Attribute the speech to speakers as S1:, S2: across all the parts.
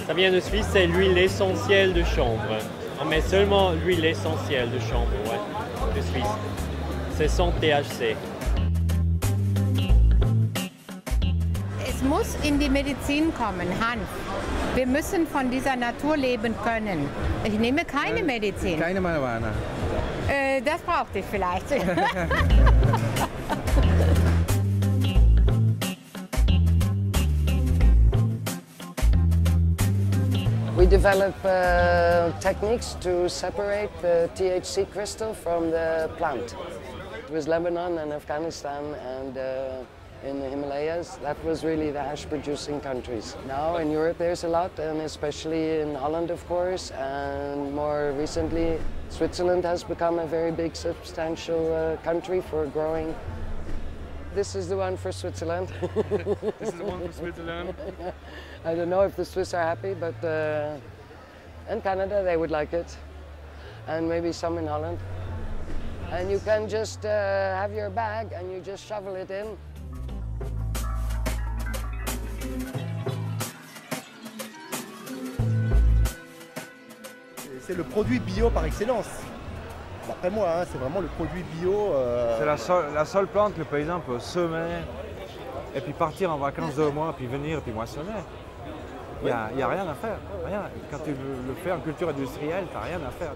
S1: Ça vient de Suisse, c'est l'huile essentielle de chanvre. On met seulement l'huile essentielle de chanvre, ouais, de Suisse. C'est sans THC.
S2: Es muss in die Medizin kommen, Hanf. Wir müssen von dieser Natur leben können. Ich nehme keine Medizin.
S3: Keine Marihuana.
S2: Das brauchte ich vielleicht.
S4: We develop techniques to separate the THC crystal from the plant. It was Lebanon and Afghanistan and in the Himalayas. That was really the hash producing countries. Now in Europe there's a lot, and especially in Holland of course, and more recently Switzerland has become a very big substantial country for growing. This is the one for Switzerland.
S3: This is the one for Switzerland.
S4: I don't know if the Swiss are happy, but in Canada they would like it, and maybe some in Holland. And you can just have your bag and you just shovel it in.
S5: C'est le produit bio par excellence. D'après moi, hein, c'est vraiment le produit bio.
S6: C'est la seule plante que le paysan peut semer et puis partir en vacances 2 mois, puis venir, puis moissonner. Il n'y a rien à faire. Rien. Quand tu le fais en culture industrielle, tu n'as rien à faire.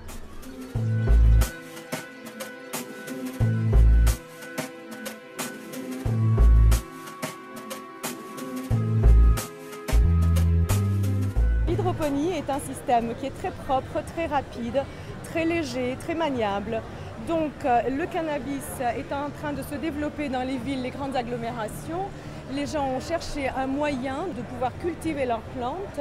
S7: L'hydroponie est un système qui est très propre, très rapide, très léger, très maniable. Donc le cannabis est en train de se développer dans les villes, les grandes agglomérations. Les gens ont cherché un moyen de pouvoir cultiver leurs plantes.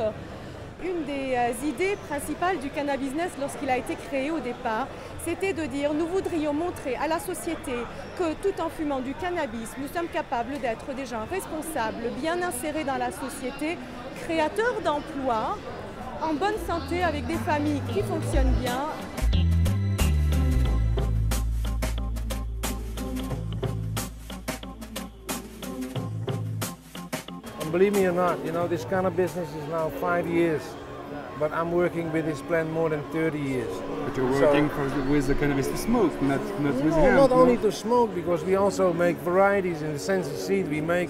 S7: Une des idées principales du Cannabis Nest lorsqu'il a été créé au départ, c'était de dire nous voudrions montrer à la société que tout en fumant du cannabis, nous sommes capables d'être des gens responsables, bien insérés dans la société, créateurs d'emplois, en bonne santé avec des familles qui fonctionnent bien.
S8: Believe me or not, you know, this kind of business is now 5 years, but I'm working with this plant more than 30 years.
S3: But you're working with the cannabis to smoke, not with hemp.
S8: Not only to smoke, because we also make varieties in the sense of seed. We make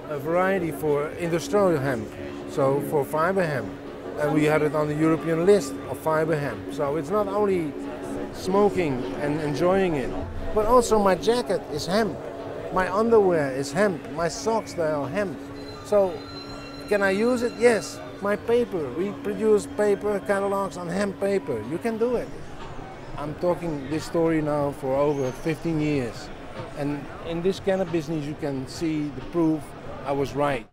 S8: a variety for industrial hemp, so for fiber hemp. And we had it on the European list of fiber hemp. So it's not only smoking and enjoying it, but also my jacket is hemp. My underwear is hemp. My socks, they are hemp. So, can I use it? Yes. My paper, we produce paper catalogs on hemp paper. You can do it. I'm talking this story now for over 15 years. And in this kind of business, you can see the proof I was right.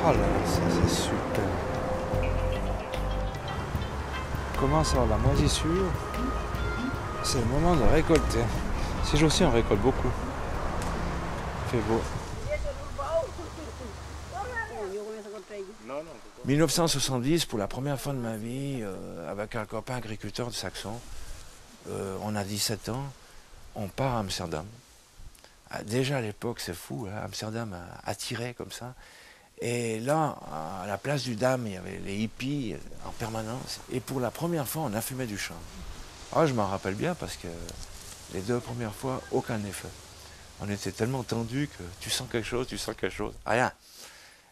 S6: Oh là là, ça c'est super. On commence à avoir la moisissure. C'est le moment de récolter. Ces jours-ci, on récolte beaucoup. Il fait beau. 1970, pour la première fois de ma vie, avec un copain agriculteur de Saxon, on a 17 ans, on part à Amsterdam. Déjà à l'époque, c'est fou, hein, Amsterdam attirait comme ça.
S9: Et là, à la place du Dam, il y avait les hippies en permanence. Et pour la première fois, on a fumé du chanvre. Ah, je m'en rappelle bien parce que les 2 premières fois, aucun effet. On était tellement tendus que tu sens quelque chose, rien.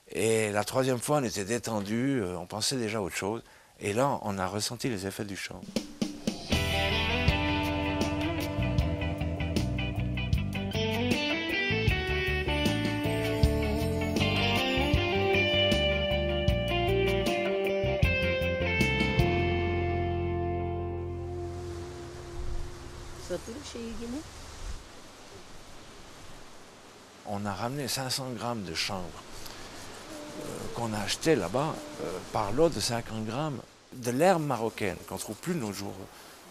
S9: Et la 3e fois, on était détendus, on pensait déjà à autre chose. Et là, on a ressenti les effets du chanvre. On a ramené 500 grammes de chanvre qu'on a acheté là-bas par lot de 50 grammes de l'herbe marocaine qu'on ne trouve plus de nos jours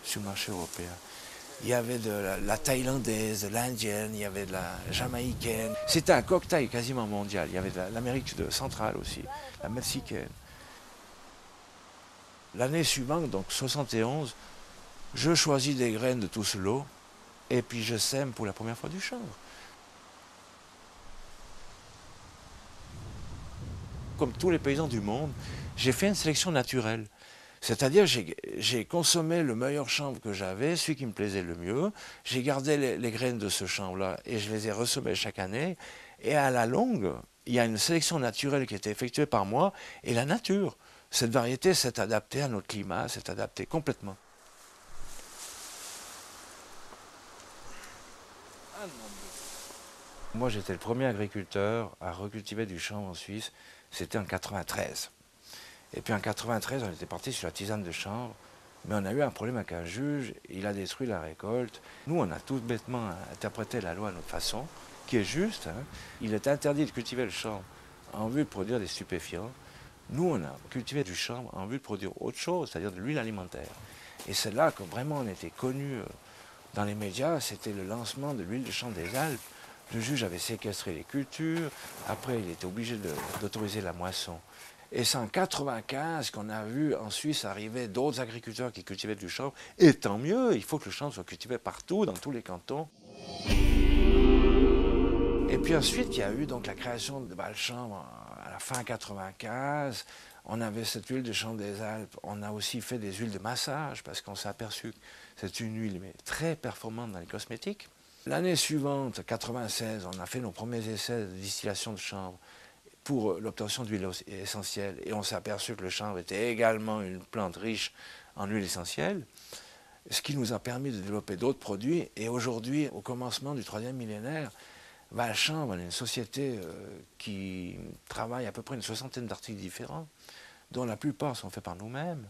S9: sur le marché européen. Il y avait de la thaïlandaise, de l'indienne, il y avait de la jamaïcaine. C'était un cocktail quasiment mondial. Il y avait de l'Amérique centrale aussi, la mexicaine. L'année suivante, donc 71, je choisis des graines de tout ce lot et puis je sème pour la première fois du chanvre. Comme tous les paysans du monde, j'ai fait une sélection naturelle. C'est-à-dire j'ai consommé le meilleur chanvre que j'avais, celui qui me plaisait le mieux. J'ai gardé les graines de ce chanvre-là et je les ai ressemées chaque année. Et à la longue, il y a une sélection naturelle qui a été effectuée par moi et la nature. Cette variété s'est adaptée à notre climat, s'est adaptée complètement. Moi, j'étais le premier agriculteur à recultiver du chanvre en Suisse. C'était en 93. Et puis en 93, on était parti sur la tisane de chanvre, mais on a eu un problème avec un juge, il a détruit la récolte. Nous, on a tout bêtement interprété la loi à notre façon, qui est juste. Hein. Il est interdit de cultiver le chanvre en vue de produire des stupéfiants. Nous, on a cultivé du chanvre en vue de produire autre chose, c'est-à-dire de l'huile alimentaire. Et c'est là que vraiment on était connus dans les médias, c'était le lancement de l'huile de chanvre des Alpes. Le juge avait séquestré les cultures, après il était obligé d'autoriser la moisson. Et c'est en 1995 qu'on a vu en Suisse arriver d'autres agriculteurs qui cultivaient du chanvre. Et tant mieux, il faut que le chanvre soit cultivé partout, dans tous les cantons. Et puis ensuite, il y a eu donc la création de Balchanvre à la fin 1995. On avait cette huile de chanvre des Alpes. On a aussi fait des huiles de massage parce qu'on s'est aperçu que c'est une huile mais très performante dans les cosmétiques. L'année suivante, 1996, on a fait nos premiers essais de distillation de chanvre pour l'obtention d'huile essentielle. Et on s'est aperçu que le chanvre était également une plante riche en huile essentielle, ce qui nous a permis de développer d'autres produits. Et aujourd'hui, au commencement du 3e millénaire, Balchanvre, on est une société qui travaille à peu près une 60aine d'articles différents, dont la plupart sont faits par nous-mêmes,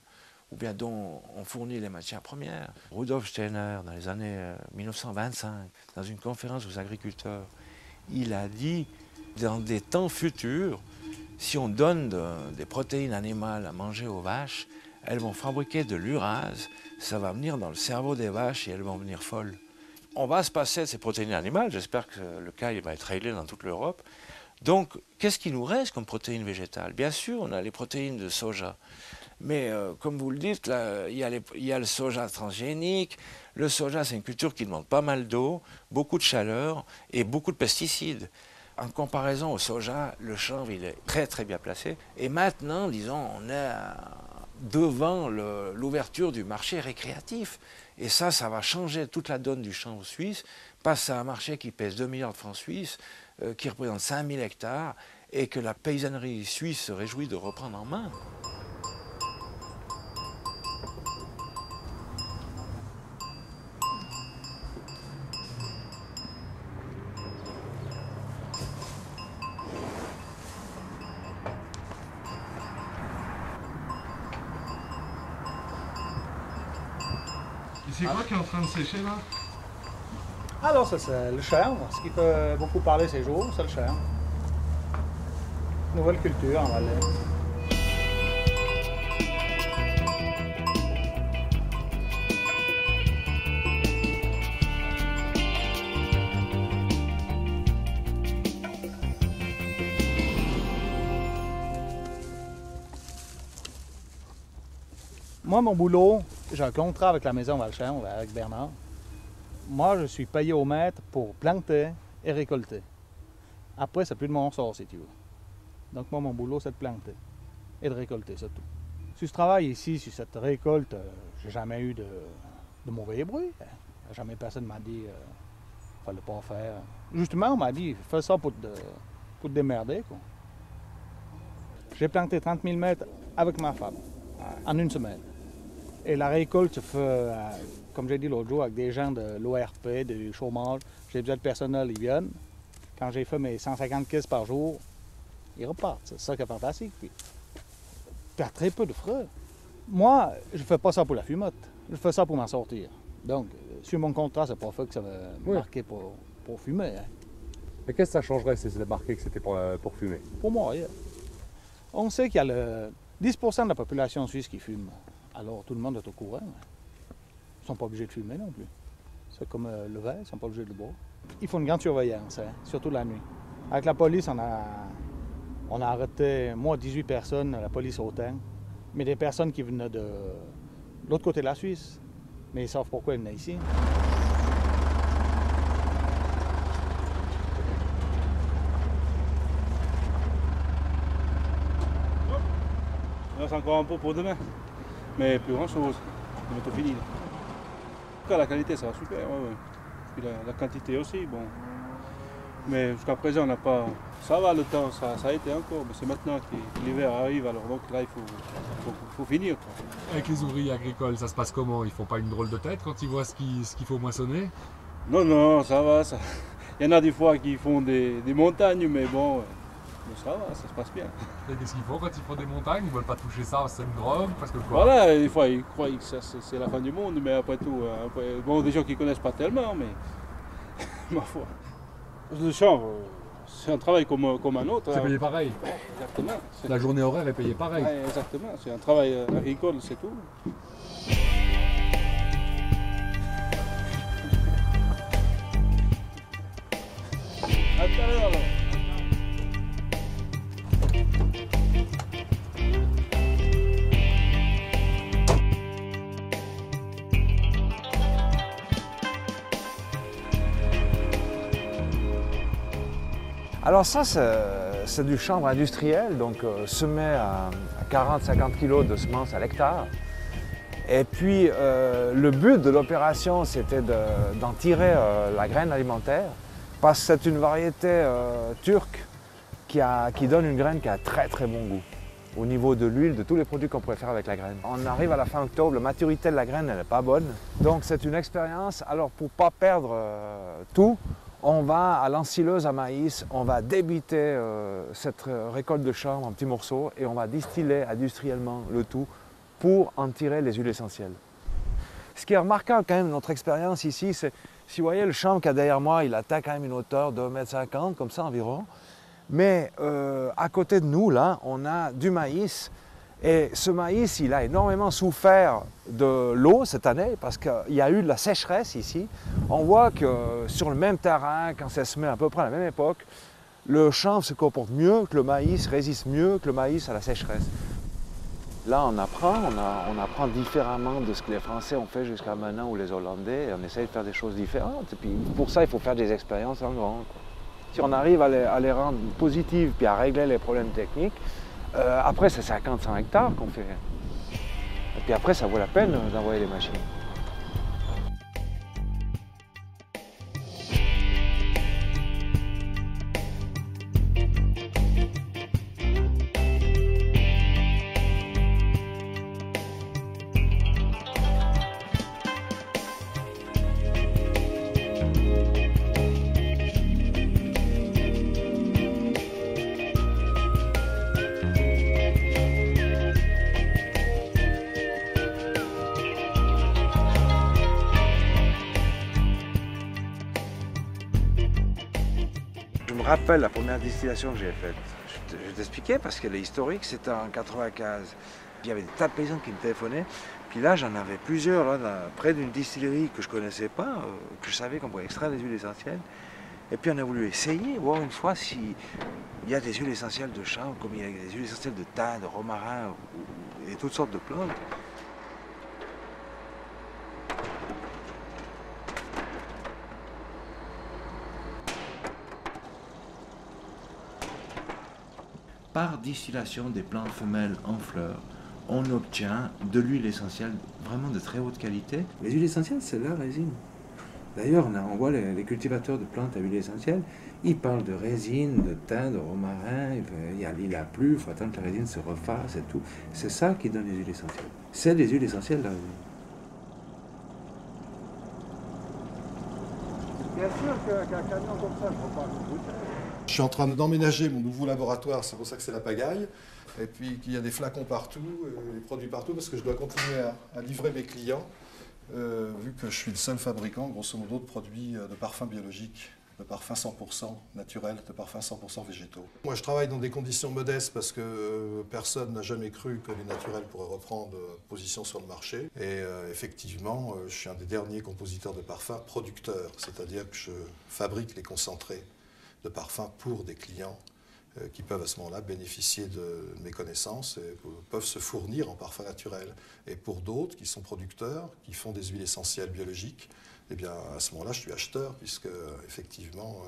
S9: ou bien dont on fournit les matières premières. Rudolf Steiner, dans les années 1925, dans une conférence aux agriculteurs, il a dit, dans des temps futurs, si on donne des protéines animales à manger aux vaches, elles vont fabriquer de l'urase, ça va venir dans le cerveau des vaches et elles vont venir folles. On va se passer de ces protéines animales, j'espère que le cas il va être réglé dans toute l'Europe. Donc, qu'est-ce qui nous reste comme protéines végétales? Bien sûr, on a les protéines de soja. Mais comme vous le dites, là, il y a le soja transgénique. Le soja, c'est une culture qui demande pas mal d'eau, beaucoup de chaleur et beaucoup de pesticides. En comparaison au soja, le chanvre, il est très très bien placé. Et maintenant, disons, on est devant l'ouverture du marché récréatif. Et ça va changer toute la donne du chanvre suisse. Passe à un marché qui pèse 2 milliards de francs suisses, qui représente 5000 hectares, et que la paysannerie suisse se réjouit de reprendre en main.
S10: C'est quoi qui est en train de sécher là?
S11: Alors ça c'est le chanvre, ce qui peut beaucoup parler ces jours, c'est le chanvre. Nouvelle culture en Valais. Moi, mon boulot, j'ai un contrat avec la maison Balchanvre, avec Bernard. Moi, je suis payé au mètre pour planter et récolter. Après, c'est plus de mon sort, si tu veux. Donc moi, mon boulot, c'est de planter et de récolter, c'est tout. Si je travaille ici, sur cette récolte, j'ai jamais eu de mauvais bruit. Jamais personne m'a dit qu'il ne fallait pas faire. Justement, on m'a dit, fais ça pour te démerder, quoi. J'ai planté 30 000 mètres avec ma femme en une semaine. Et la récolte se fait, comme j'ai dit l'autre jour, avec des gens de l'ORP, du chômage. J'ai besoin de personnel, ils viennent. Quand j'ai fait mes 150 caisses par jour, ils repartent. C'est ça qui est fantastique. Puis, tu as très peu de frais. Moi, je ne fais pas ça pour la fumotte. Je fais ça pour m'en sortir. Donc, sur mon contrat, c'est pas fait que ça va marquer pour fumer. Hein.
S12: Mais qu'est-ce que ça changerait si c'était marqué que c'était pour fumer?
S11: Pour moi, rien. On sait qu'il y a le 10 % de la population suisse qui fume. Alors, tout le monde est au courant. Hein. Ils ne sont pas obligés de fumer non plus. C'est comme le verre, ils ne sont pas obligés de le boire. Il faut une grande surveillance, hein, surtout la nuit. Avec la police, on a arrêté, moi, 18 personnes, la police autant, mais des personnes qui venaient de l'autre côté de la Suisse. Mais ils savent pourquoi ils venaient ici.
S3: Là, c'est encore un peu pour demain, mais plus grand chose. C'est bientôt fini. En tout cas, la qualité, ça va super. Ouais. Puis la quantité aussi, bon. Mais jusqu'à présent, on n'a pas. Ça va le temps, ça a été encore, mais c'est maintenant que l'hiver arrive, alors donc là, il faut finir, quoi.
S10: Avec les ouvriers agricoles, ça se passe comment? Ils font pas une drôle de tête quand ils voient ce qu'il faut moissonner?
S3: Non, ça va. Ça. Il y en a des fois qui font des montagnes, mais bon, ça va, ça se passe bien.
S10: Et qu'est-ce qu'ils font quand ils font des montagnes? Ils veulent pas toucher ça, c'est une drogue, parce que quoi?
S3: Voilà, des fois, ils croient que c'est la fin du monde, mais après tout, bon, des gens qui ne connaissent pas tellement, mais ma foi. Le chanvre, c'est un travail comme un autre.
S10: C'est payé pareil.
S3: Exactement.
S10: La journée horaire est payée pareil.
S3: Ouais, exactement, c'est un travail agricole, c'est tout. À tout à l'heure, alors.
S9: Alors ça, c'est du chanvre industriel, donc semé à 40-50 kg de semences à l'hectare. Et puis le but de l'opération, c'était d'en tirer la graine alimentaire, parce que c'est une variété turque qui donne une graine qui a très très bon goût au niveau de l'huile, de tous les produits qu'on pourrait faire avec la graine. On arrive à la fin octobre, la maturité de la graine, elle n'est pas bonne. Donc c'est une expérience. Alors pour ne pas perdre tout, on va à l'ensileuse à maïs, on va débiter cette récolte de chanvre en petits morceaux et on va distiller industriellement le tout pour en tirer les huiles essentielles. Ce qui est remarquable quand même dans notre expérience ici, c'est, si vous voyez le chanvre qu'il y a derrière moi, il atteint quand même une hauteur de 1,50 m, comme ça environ. Mais à côté de nous, là, on a du maïs. Et ce maïs, il a énormément souffert de l'eau cette année parce qu'il y a eu de la sécheresse ici. On voit que sur le même terrain, quand ça se met à peu près à la même époque, le chanvre se comporte mieux que le maïs, résiste mieux que le maïs à la sécheresse. Là, on apprend différemment de ce que les Français ont fait jusqu'à maintenant ou les Hollandais. Et on essaye de faire des choses différentes. Et puis pour ça, il faut faire des expériences en grand, quoi. Si on arrive à les rendre positives puis à régler les problèmes techniques, après, c'est 50-100 hectares qu'on fait. Et puis après, ça vaut la peine d'envoyer les machines. Je me rappelle la première distillation que j'ai faite. Je vais t'expliquer parce qu'elle est historique, c'était en 95. Il y avait des tas de paysans qui me téléphonaient. Puis là, j'en avais plusieurs près d'une distillerie que je ne connaissais pas, que je savais qu'on pouvait extraire des huiles essentielles. Et puis on a voulu essayer, voir une fois s'il y a des huiles essentielles de chanvre, comme il y a des huiles essentielles de thym, de romarin et toutes sortes de plantes. par distillation des plantes femelles en fleurs, on obtient de l'huile essentielle vraiment de très haute qualité. Les huiles essentielles, c'est la résine. D'ailleurs, on voit les cultivateurs de plantes à huile essentielle, ils parlent de résine, de thym, de romarin, il a plu, il faut attendre que la résine se refasse et tout. C'est ça qui donne les huiles essentielles. C'est les huiles essentielles, la résine.
S13: Bien sûr qu'un camion comme ça, il ne faut pas le goûter.
S14: Je suis en train d'emménager mon nouveau laboratoire, c'est pour ça que c'est la pagaille. Et puis qu'il y a des flacons partout, des produits partout, parce que je dois continuer à livrer mes clients, vu que je suis le seul fabricant, grosso modo, de produits de parfums biologiques, de parfums 100% naturels, de parfums 100% végétaux. Moi, je travaille dans des conditions modestes parce que personne n'a jamais cru que les naturels pourraient reprendre position sur le marché. Et effectivement, je suis un des derniers compositeurs de parfums producteurs, c'est-à-dire que je fabrique les concentrés de parfums pour des clients qui peuvent à ce moment-là bénéficier de mes connaissances et peuvent se fournir en parfums naturels. Et pour d'autres qui sont producteurs, qui font des huiles essentielles biologiques, eh bien à ce moment-là je suis acheteur puisque effectivement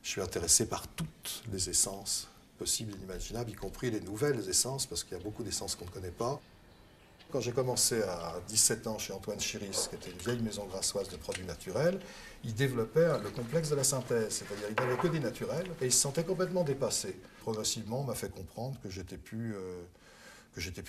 S14: je suis intéressé par toutes les essences possibles et inimaginables, y compris les nouvelles essences parce qu'il y a beaucoup d'essences qu'on ne connaît pas. Quand j'ai commencé à 17 ans chez Antoine Chiris, qui était une vieille maison grassoise de produits naturels, il développait le complexe de la synthèse, c'est-à-dire il n'avait que des naturels et il se sentait complètement dépassé. Progressivement, on m'a fait comprendre que j'étais plus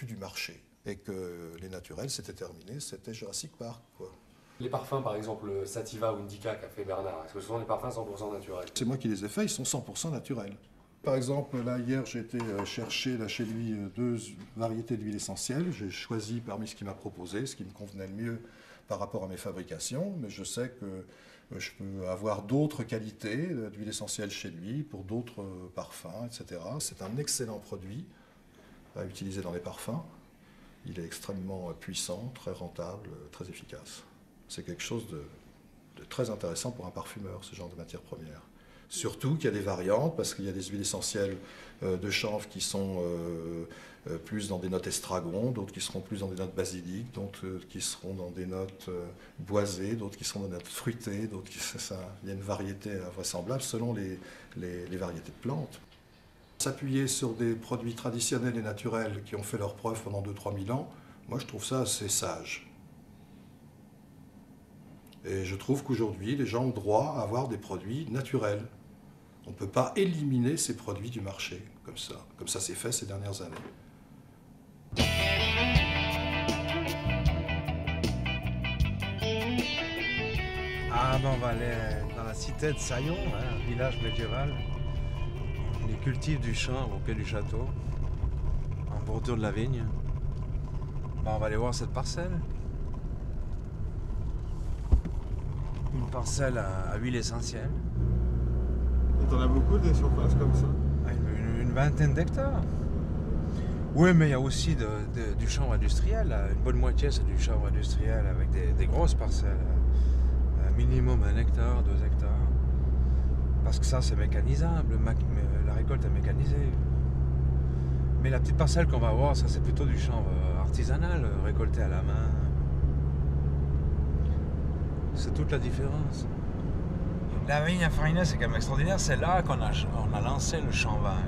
S14: du marché et que les naturels, c'était terminé, c'était Jurassic Park, quoi.
S12: Les parfums, par exemple, Sativa ou Indica qu'a fait Bernard, est-ce que ce sont des parfums 100% naturels?
S14: C'est moi qui les ai faits, ils sont 100% naturels. Par exemple, là, hier, j'ai été chercher là, chez lui 2 variétés d'huile essentielle. J'ai choisi parmi ce qu'il m'a proposé, ce qui me convenait le mieux par rapport à mes fabrications, mais je sais que je peux avoir d'autres qualités d'huile essentielle chez lui pour d'autres parfums, etc. C'est un excellent produit à utiliser dans les parfums. Il est extrêmement puissant, très rentable, très efficace. C'est quelque chose de très intéressant pour un parfumeur, ce genre de matière première. Surtout qu'il y a des variantes, parce qu'il y a des huiles essentielles de chanvre qui sont plus dans des notes estragon, d'autres qui seront plus dans des notes basilic, d'autres qui seront dans des notes boisées, d'autres qui seront dans des notes fruitées, d'autres qui... Il y a une variété invraisemblable selon les variétés de plantes. S'appuyer sur des produits traditionnels et naturels qui ont fait leurs preuves pendant 2-3 000 ans, moi je trouve ça assez sage. Et je trouve qu'aujourd'hui, les gens ont droit à avoir des produits naturels. On ne peut pas éliminer ces produits du marché, comme ça s'est fait ces dernières années.
S6: Ah ben on va aller dans la cité de Saillon, un village médiéval. Les cultifs du chanvre au pied du château, en bordure de la vigne. Ben, on va aller voir cette parcelle. Une parcelle à huile essentielle.
S13: Et t'en as beaucoup des surfaces comme ça?
S6: Une vingtaine d'hectares. Oui, mais il y a aussi du chanvre industriel. Une bonne moitié, c'est du chanvre industriel avec des grosses parcelles. Minimum 1 hectare, 2 hectares. Parce que ça, c'est mécanisable. La récolte est mécanisée. Mais la petite parcelle qu'on va voir, ça, c'est plutôt du chanvre artisanal, récolté à la main. C'est toute la différence. La vigne à Farina, c'est quand même extraordinaire. C'est là qu'on a lancé le Chanvin.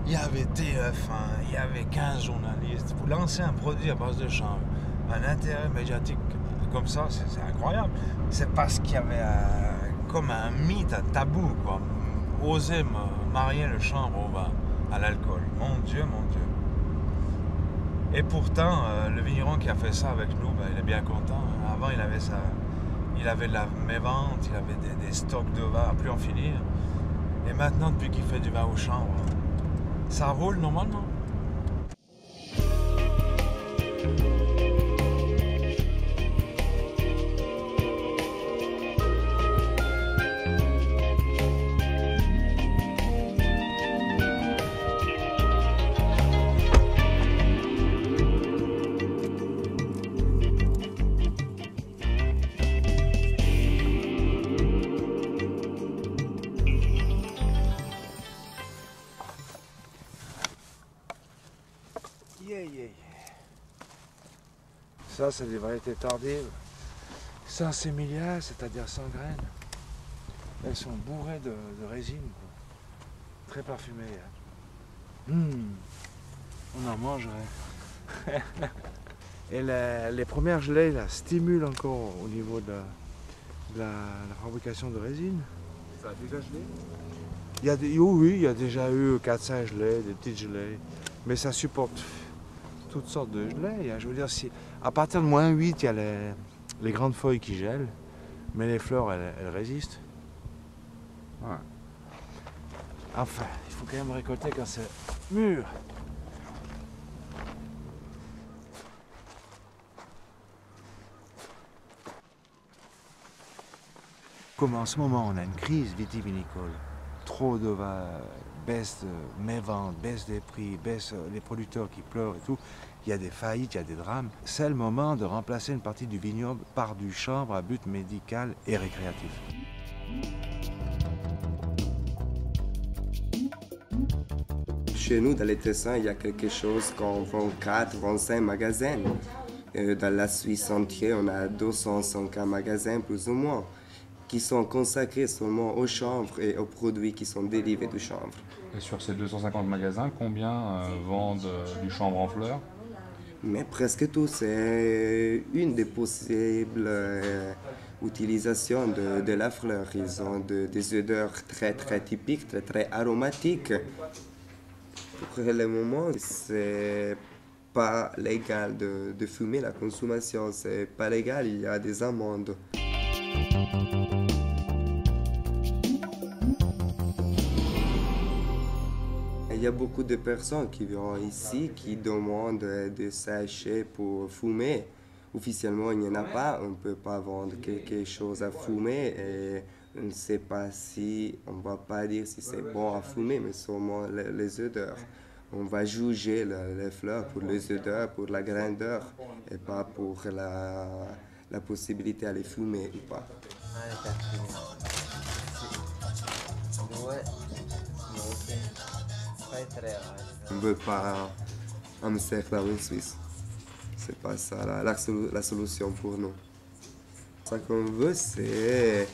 S6: Il y avait TF1, il y avait 15 journalistes. Pour lancer un produit à base de chanvre, un intérêt médiatique comme ça, c'est incroyable. C'est parce qu'il y avait comme un mythe, un tabou, quoi. Oser marier le chanvre au vin, à l'alcool. Mon Dieu, mon Dieu. Et pourtant, le vigneron qui a fait ça avec nous, il est bien content. Avant, il avait de la mévente, il avait des stocks de vin à plus en finir. Et maintenant, depuis qu'il fait du vin au chanvre, ça roule normalement. Ça, c'est des variétés tardives. Ça, c'est Emilia, c'est-à-dire sans graines. Elles sont bourrées de résine, quoi. Très parfumées. Hein.
S9: On en mangerait. Et les premières gelées là, stimulent encore au niveau de la fabrication de résine.
S13: Ça a déjà gelé?
S9: Oui, il y a déjà eu 4-5 gelées, des petites gelées. Mais ça supporte toutes sortes de gelées. Je veux dire, à partir de -8, il y a les grandes feuilles qui gèlent. Mais les fleurs, elles résistent. Ouais. Enfin, il faut quand même récolter quand c'est mûr. Comme en ce moment, on a une crise vitivinicole. Trop de baisse de mes ventes, baisse des prix, baisse les producteurs qui pleurent et tout. Il y a des faillites, il y a des drames. C'est le moment de remplacer une partie du vignoble par du chanvre à but médical et récréatif.
S15: Chez nous, dans les Tessins, il y a quelque chose comme 24, 25 magasins. Dans la Suisse entière, on a 250 magasins plus ou moins, qui sont consacrés seulement au chanvre et aux produits qui sont dérivés du chanvre.
S16: Et sur ces 250 magasins, combien vendent du chanvre en fleurs?
S15: Mais presque tous. C'est une des possibles utilisations de la fleur. Ils ont des odeurs très typiques, très aromatiques. Pour le moment, c'est pas légal de fumer la consommation. C'est pas légal, il y a des amendes. Il y a beaucoup de personnes qui viennent ici qui demandent des sachets pour fumer. Officiellement, il n'y en a pas. On ne peut pas vendre quelque chose à fumer et on ne sait pas si, on ne va pas dire si c'est bon à fumer, mais seulement les odeurs. On va juger les fleurs pour les odeurs, pour la grandeur et pas pour la possibilité à les fumer ou pas. On ne veut pas Amsterdam en Suisse. C'est pas ça la solution pour nous. Ce qu'on veut, c'est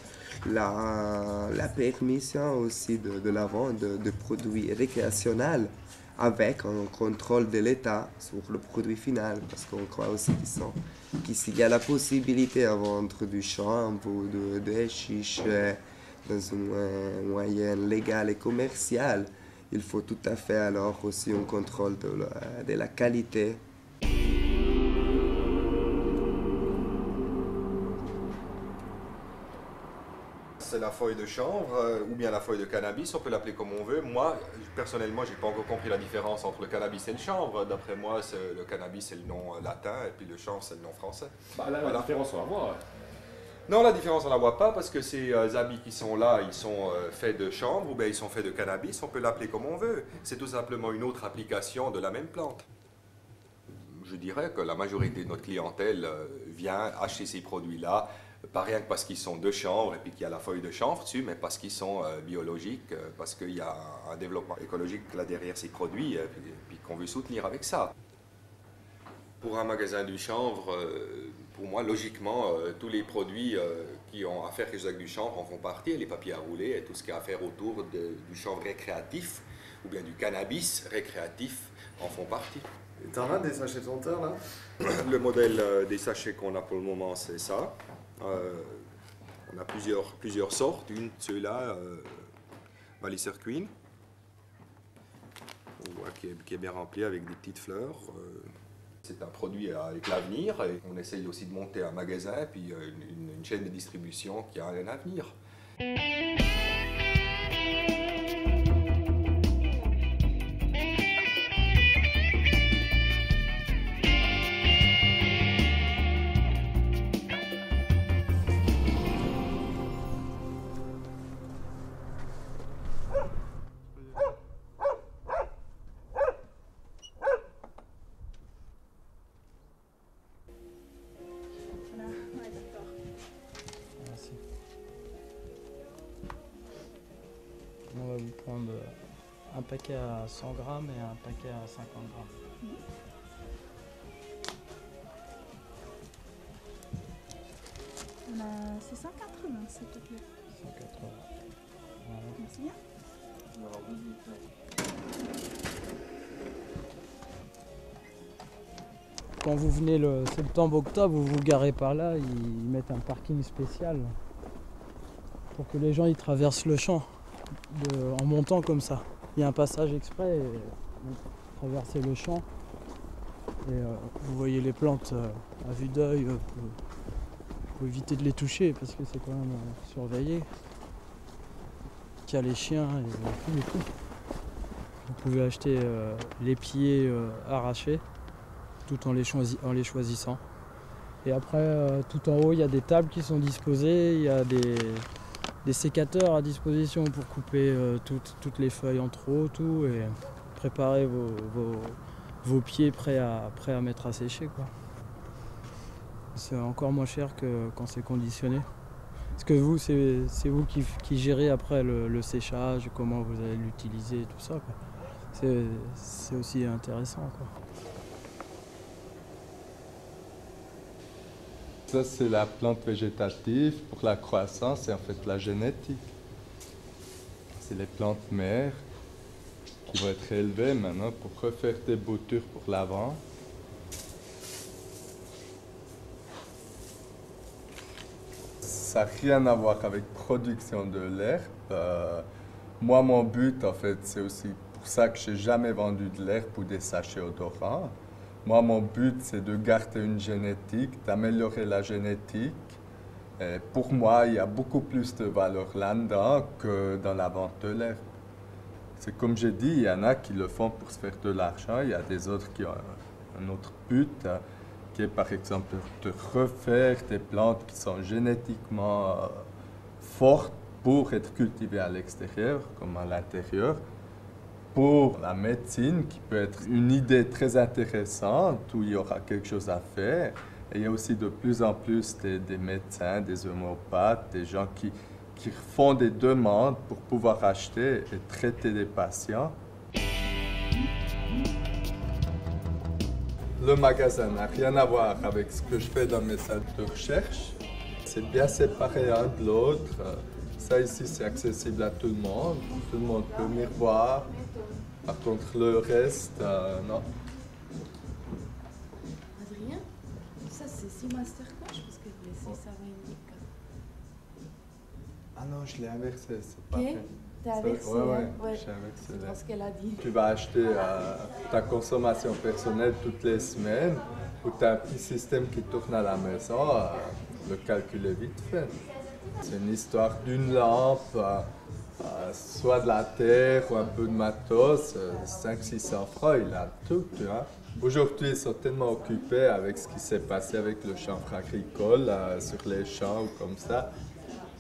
S15: la permission aussi de la vente de produits récréationnels avec un contrôle de l'État sur le produit final. Parce qu'on croit aussi qu'il y a la possibilité de vendre du chanvre ou des chiches dans un moyen légal et commercial. Il faut tout à fait alors aussi un contrôle de la qualité.
S17: C'est la feuille de chanvre ou bien la feuille de cannabis, on peut l'appeler comme on veut. Moi, personnellement, j'ai pas encore compris la différence entre le cannabis et le chanvre. D'après moi, le cannabis c'est le nom latin et puis le chanvre c'est le nom français.
S12: Bah là, la différence on la voit.
S17: Non, la différence, on ne la voit pas parce que ces habits qui sont là, ils sont faits de chanvre ou bien ils sont faits de cannabis. On peut l'appeler comme on veut. C'est tout simplement une autre application de la même plante. Je dirais que la majorité de notre clientèle vient acheter ces produits-là, pas rien que parce qu'ils sont de chanvre et puis qu'il y a la feuille de chanvre dessus, mais parce qu'ils sont biologiques, parce qu'il y a un développement écologique là derrière ces produits et puis qu'on veut soutenir avec ça. Pour un magasin du chanvre, pour moi, logiquement, tous les produits qui ont à faire quelque chose avec du chanvre en font partie, les papiers à rouler et tout ce qui a à faire autour du chanvre récréatif ou bien du cannabis récréatif en font partie.
S13: T'en as des sachets senteurs là?
S17: Le modèle des sachets qu'on a pour le moment, c'est ça. On a plusieurs sortes. Une, ceux-là, Walliser Queen, qui est bien rempli avec des petites fleurs. C'est un produit avec l'avenir et on essaye aussi de monter un magasin et puis une chaîne de distribution qui a un avenir.
S11: On va vous prendre un paquet à 100 grammes et un paquet à 50 grammes.
S18: C'est 180 s'il te plaît.
S11: 180. Voilà.
S18: Merci bien. Quand vous venez le septembre-octobre, vous vous garez par là, ils mettent un parking spécial pour que les gens ils traversent le champ en montant comme ça. Il y a un passage exprès, et vous traversez le champ et vous voyez les plantes à vue d'œil pour éviter de les toucher parce que c'est quand même surveillé. Il y a les chiens et tout. Vous pouvez acheter les pieds arrachés tout en les choisissant. Et après, tout en haut, il y a des tables qui sont disposées, il y a des sécateurs à disposition pour couper toutes les feuilles en trop, tout, et préparer vos pieds prêts à mettre à sécher, quoi. C'est encore moins cher que quand c'est conditionné. Parce que vous, c'est vous qui gérez après le séchage, comment vous allez l'utiliser, tout ça, quoi. C'est aussi intéressant, quoi.
S19: Ça, c'est la plante végétative. Pour la croissance, c'est en fait la génétique. C'est les plantes mères qui vont être élevées maintenant pour refaire des boutures pour l'avant. Ça n'a rien à voir avec production de l'herbe. Moi, mon but, en fait, c'est aussi pour ça que je n'ai jamais vendu de l'herbe ou des sachets odorants. Moi, mon but, c'est de garder une génétique, d'améliorer la génétique. Et pour moi, il y a beaucoup plus de valeur là-dedans que dans la vente de l'herbe. C'est comme j'ai dit, il y en a qui le font pour se faire de l'argent, il y a des autres qui ont un autre but, qui est par exemple de refaire des plantes qui sont génétiquement fortes pour être cultivées à l'extérieur comme à l'intérieur. Pour la médecine, qui peut être une idée très intéressante, où il y aura quelque chose à faire. Et il y a aussi de plus en plus des médecins, des homéopathes, des gens qui font des demandes pour pouvoir acheter et traiter des patients. Le magasin n'a rien à voir avec ce que je fais dans mes salles de recherche. C'est bien séparé l'un de l'autre. Ça ici, c'est accessible à tout le monde. Tout le monde peut venir voir. Par contre, le reste, non.
S20: Adrien, ça c'est si masterclass parce que vous laissez ça indique.
S19: Ah non, je l'ai inversé, c'est pas
S20: Ok, t'as inversé.
S19: Ouais,
S20: Ouais.
S19: j'ai inversé.
S20: C'est ce qu'elle a dit.
S19: Tu vas acheter ta consommation personnelle toutes les semaines, ou tu as un petit système qui tourne à la maison, le calcul est vite fait. C'est une histoire d'une lampe, soit de la terre ou un peu de matos, 500-600 francs, il a tout, tu vois. Aujourd'hui, ils sont tellement occupés avec ce qui s'est passé avec le chanvre agricole, sur les champs ou comme ça.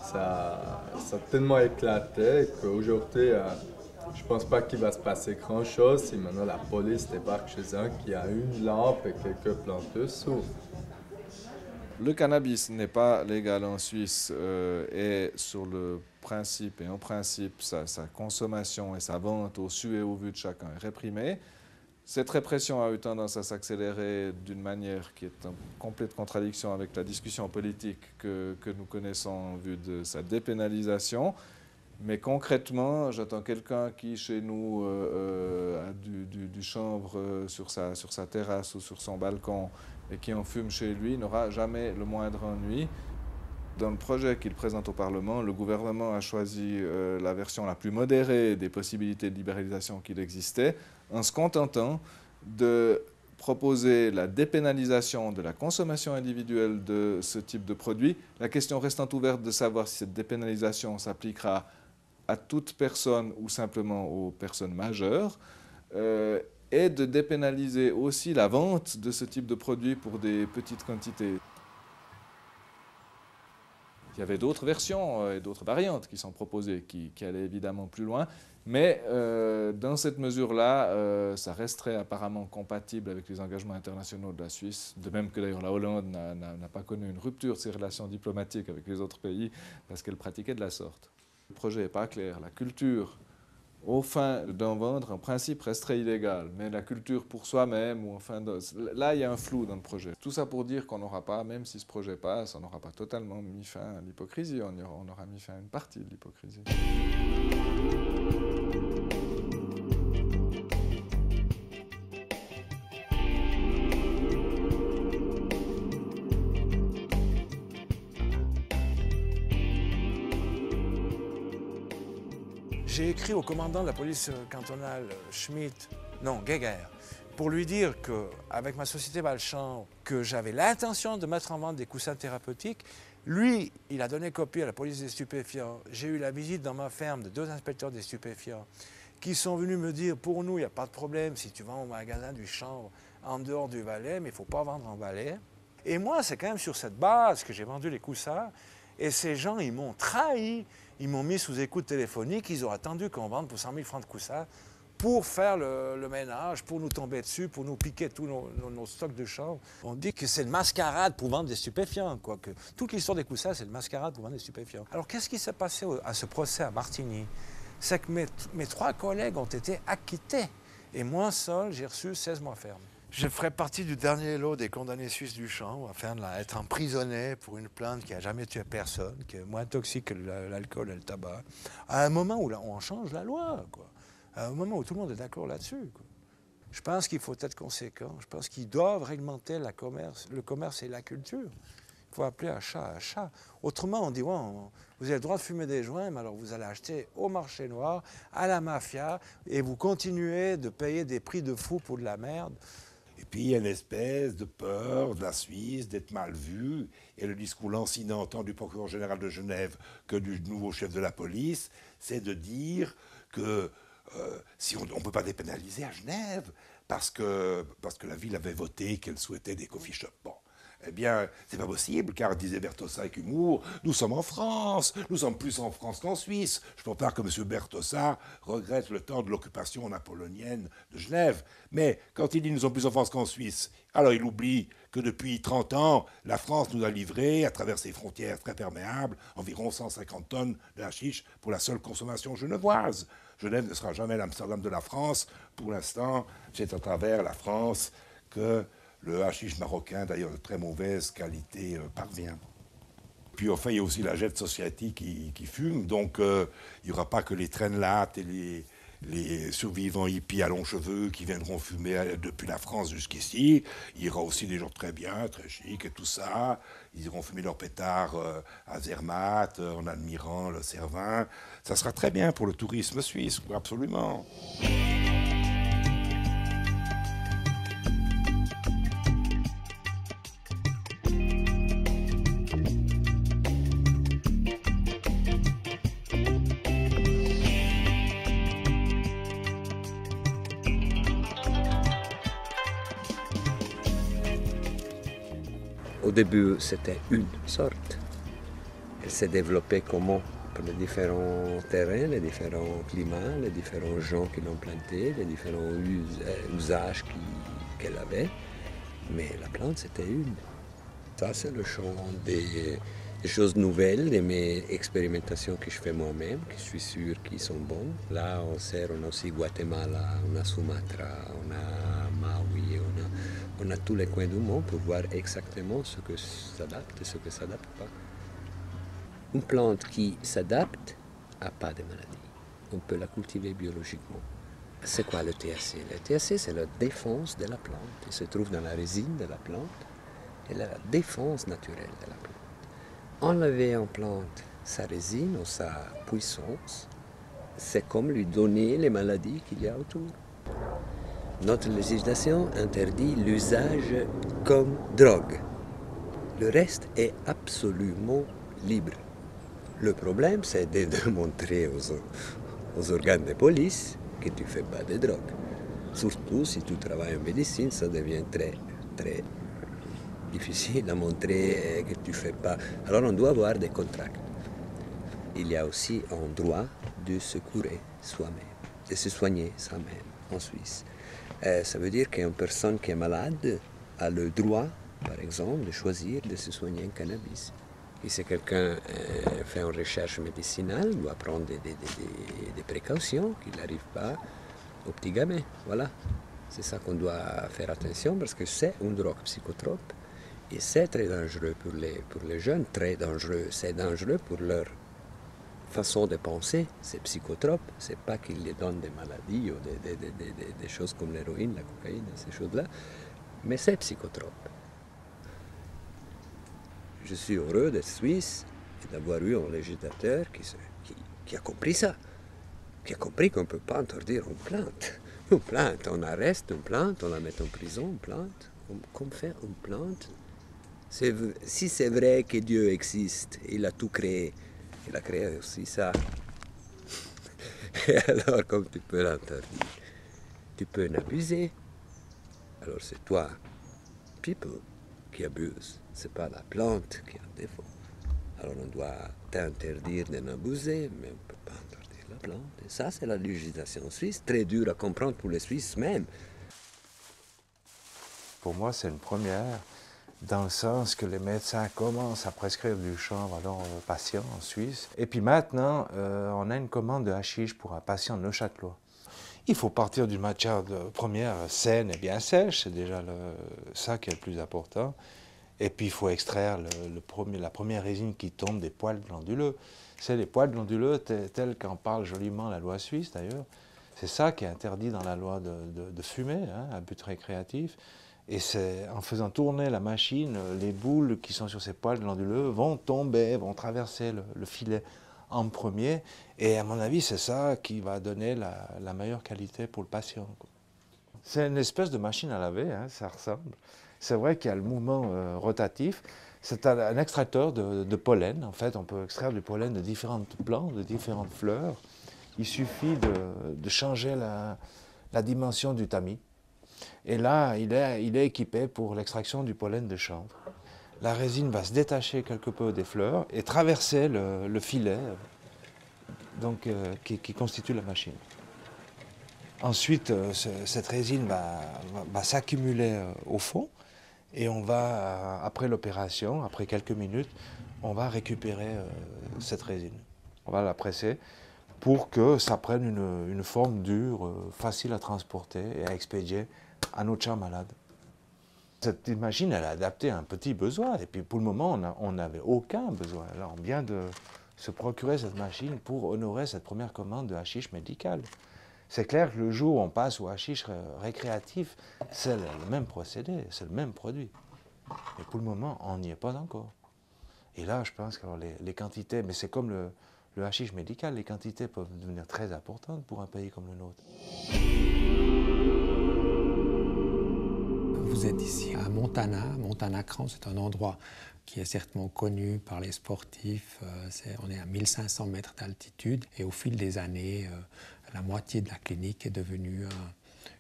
S19: Ça a tellement éclaté qu'aujourd'hui, je ne pense pas qu'il va se passer grand-chose si maintenant la police débarque chez un qui a une lampe et quelques plantes dessous.
S21: Le cannabis n'est pas légal en Suisse et sur le principe et en principe, sa consommation et sa vente au su et au vu de chacun est réprimée. Cette répression a eu tendance à s'accélérer d'une manière qui est en complète contradiction avec la discussion politique que nous connaissons en vue de sa dépénalisation. Mais concrètement, j'attends quelqu'un qui, chez nous, a du chanvre sur sa terrasse ou sur son balcon et qui en fume chez lui, n'aura jamais le moindre ennui. Dans le projet qu'il présente au Parlement, le gouvernement a choisi la version la plus modérée des possibilités de libéralisation qu'il existait, en se contentant de proposer la dépénalisation de la consommation individuelle de ce type de produit. La question restant ouverte de savoir si cette dépénalisation s'appliquera à toute personne ou simplement aux personnes majeures, et de dépénaliser aussi la vente de ce type de produit pour des petites quantités. Il y avait d'autres versions et d'autres variantes qui sont proposées, qui allaient évidemment plus loin, mais dans cette mesure-là, ça resterait apparemment compatible avec les engagements internationaux de la Suisse, de même que d'ailleurs la Hollande n'a pas connu une rupture de ses relations diplomatiques avec les autres pays parce qu'elle pratiquait de la sorte. Le projet n'est pas clair. La culture Au fin d'en vendre, en principe, resterait illégal. Mais la culture pour soi-même, ou enfin, là, il y a un flou dans le projet. Tout ça pour dire qu'on n'aura pas, même si ce projet passe, on n'aura pas totalement mis fin à l'hypocrisie. On aura mis fin à une partie de l'hypocrisie.
S9: J'ai écrit au commandant de la police cantonale, Guéguer, pour lui dire qu'avec ma société Balchamp, que j'avais l'intention de mettre en vente des coussins thérapeutiques. Lui, il a donné copie à la police des stupéfiants. J'ai eu la visite dans ma ferme de 2 inspecteurs des stupéfiants qui sont venus me dire, pour nous, il n'y a pas de problème si tu vends au magasin du chanvre en dehors du Valais, mais il ne faut pas vendre en Valais. Et moi, c'est quand même sur cette base que j'ai vendu les coussins. Et ces gens, ils m'ont trahi. Ils m'ont mis sous écoute téléphonique, ils ont attendu qu'on vende pour 100 000 francs de coussins pour faire le ménage, pour nous tomber dessus, pour nous piquer tous nos stocks de chanvre. On dit que c'est une mascarade pour vendre des stupéfiants, quoi. Que toute l'histoire des coussins, c'est une mascarade pour vendre des stupéfiants. Alors qu'est-ce qui s'est passé à ce procès à Martigny? C'est que mes 3 collègues ont été acquittés. Et moi seul, j'ai reçu 16 mois ferme. Je ferai partie du dernier lot des condamnés suisses du chanvre, afin d'être emprisonné pour une plante qui n'a jamais tué personne, qui est moins toxique que l'alcool et le tabac, à un moment où on change la loi, quoi. À un moment où tout le monde est d'accord là-dessus, quoi. Je pense qu'il faut être conséquent. Je pense qu'ils doivent réglementer le commerce et la culture. Il faut appeler un chat un chat. Autrement, on dit, ouais, vous avez le droit de fumer des joints, mais alors vous allez acheter au marché noir, à la mafia, et vous continuez de payer des prix de fou pour de la merde.
S1: Et puis il y a une espèce de peur de la Suisse, d'être mal vue. Et le discours lancinant tant du procureur général de Genève que du nouveau chef de la police, c'est de dire que si on ne peut pas dépénaliser à Genève, parce que la ville avait voté qu'elle souhaitait des coffee shops. Bon. Eh bien, c'est pas possible, car, disait Bertossa avec humour, nous sommes en France, nous sommes plus en France qu'en Suisse. Je pense pas que M. Bertossa regrette le temps de l'occupation napoléonienne de Genève. Mais quand il dit nous sommes plus en France qu'en Suisse, alors il oublie que depuis 30 ans, la France nous a livré, à travers ses frontières très perméables, environ 150 tonnes de hashish pour la seule consommation genevoise. Genève ne sera jamais l'Amsterdam de la France. Pour l'instant, c'est à travers la France que le hashish marocain, d'ailleurs de très mauvaise qualité, parvient. Puis enfin, il y a aussi la Jet Society qui fume, donc il n'y aura pas que les traînelattes et les survivants hippies à longs cheveux qui viendront fumer depuis la France jusqu'ici. Il y aura aussi des gens très bien, très chics et tout ça. Ils iront fumer leurs pétards à Zermatt, en admirant le Cervin. Ça sera très bien pour le tourisme suisse, absolument.
S22: Au début, c'était une sorte. Elle s'est développée comment? Par les différents terrains, les différents climats, les différents gens qui l'ont plantée, les différents usages qu'elle avait. Mais la plante, c'était une. Ça, c'est le champ des choses nouvelles, de mes expérimentations que je fais moi-même, que je suis sûr qu'ils sont bonnes. Là, on a aussi Guatemala, on a Sumatra, on a Maui, on a tous les coins du monde pour voir exactement ce que s'adapte et ce que ne s'adapte pas. Une plante qui s'adapte n'a pas de maladie. On peut la cultiver biologiquement. C'est quoi le THC? Le THC, c'est la défense de la plante. Il se trouve dans la résine de la plante et la défense naturelle de la plante. Enlever en plante sa résine ou sa puissance, c'est comme lui donner les maladies qu'il y a autour. Notre législation interdit l'usage comme drogue. Le reste est absolument libre. Le problème, c'est de démontrer aux organes de police que tu ne fais pas de drogue. Surtout si tu travailles en médecine, ça devient très, très difficile à montrer que tu ne fais pas. Alors on doit avoir des contrats. Il y a aussi un droit de se curer soi-même, de se soigner soi-même en Suisse. Ça veut dire qu'une personne qui est malade a le droit, par exemple, de choisir de se soigner en cannabis. Et si quelqu'un fait une recherche médicinale, doit prendre des précautions, qu'il n'arrive pas au petit gamin. Voilà. C'est ça qu'on doit faire attention parce que c'est une drogue psychotrope et c'est très dangereux pour les jeunes, très dangereux. C'est dangereux pour leur façon de penser. C'est psychotrope, c'est pas qu'il les donne des maladies ou des choses comme l'héroïne, la cocaïne, ces choses-là, mais c'est psychotrope. Je suis heureux d'être suisse et d'avoir eu un législateur qui a compris ça, qui a compris qu'on ne peut pas interdire une plante. Une plante, on arrête une plante, on la met en prison, une plante. Comme faire une plante? Si c'est vrai que Dieu existe, il a tout créé, il a créé aussi ça. Et alors, comme tu peux l'interdire, tu peux en abuser. Alors c'est toi, people, qui abuse. C'est pas la plante qui a un défaut. Alors on doit t'interdire d'en abuser, mais on ne peut pas interdire la plante. Et ça, c'est la législation suisse, très dure à comprendre pour les Suisses même.
S9: Pour moi, c'est une première, dans le sens que les médecins commencent à prescrire du chanvre à leurs patients en Suisse. Et puis maintenant, on a une commande de hashish pour un patient de Neuchâtelois. Il faut partir d'une matière première saine et bien sèche, c'est déjà ça qui est le plus important. Et puis il faut extraire la première résine qui tombe des poils glanduleux. C'est les poils glanduleux tels qu'en parle joliment la loi suisse d'ailleurs. C'est ça qui est interdit dans la loi de fumer, hein, à but récréatif. Et c'est en faisant tourner la machine, les boules qui sont sur ces poils glanduleux vont tomber, vont traverser le filet en premier. Et à mon avis, c'est ça qui va donner la meilleure qualité pour le patient. C'est une espèce de machine à laver, hein, ça ressemble. C'est vrai qu'il y a le mouvement rotatif. C'est un extracteur de pollen. En fait, on peut extraire du pollen de différentes plantes, de différentes fleurs. Il suffit de changer la dimension du tamis. Et là, il est équipé pour l'extraction du pollen de chanvre. La résine va se détacher quelque peu des fleurs et traverser le filet donc, qui constitue la machine. Ensuite, cette résine va s'accumuler au fond et on va, après l'opération, après quelques minutes, on va récupérer cette résine. On va la presser pour que ça prenne une forme dure, facile à transporter et à expédier à notre chat malade. Cette machine, elle est adaptée à un petit besoin. Et puis pour le moment, on n'avait aucun besoin. Alors on vient de se procurer cette machine pour honorer cette première commande de hashish médical. C'est clair que le jour où on passe au hashish récréatif, c'est le même procédé, c'est le même produit. Mais pour le moment, on n'y est pas encore. Et là, je pense que les quantités, mais c'est comme le hashish médical, les quantités peuvent devenir très importantes pour un pays comme le nôtre.
S2: Vous êtes ici à Montana Cran, c'est un endroit qui est certainement connu par les sportifs. On est à 1500 mètres d'altitude et au fil des années, la moitié de la clinique est devenue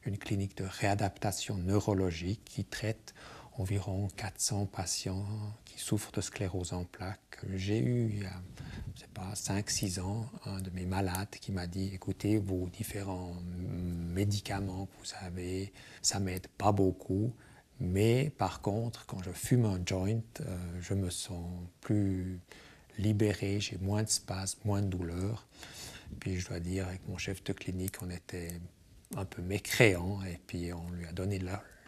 S2: une clinique de réadaptation neurologique qui traite environ 400 patients qui souffrent de sclérose en plaques. J'ai eu, il y a, je sais pas, 5-6 ans, un de mes malades qui m'a dit « Écoutez, vos différents médicaments que vous avez, ça ne m'aide pas beaucoup, mais par contre, quand je fume un joint, je me sens plus libéré, j'ai moins de spasmes, moins de douleurs. » Puis je dois dire, avec mon chef de clinique, on était un peu mécréants et puis on lui a donné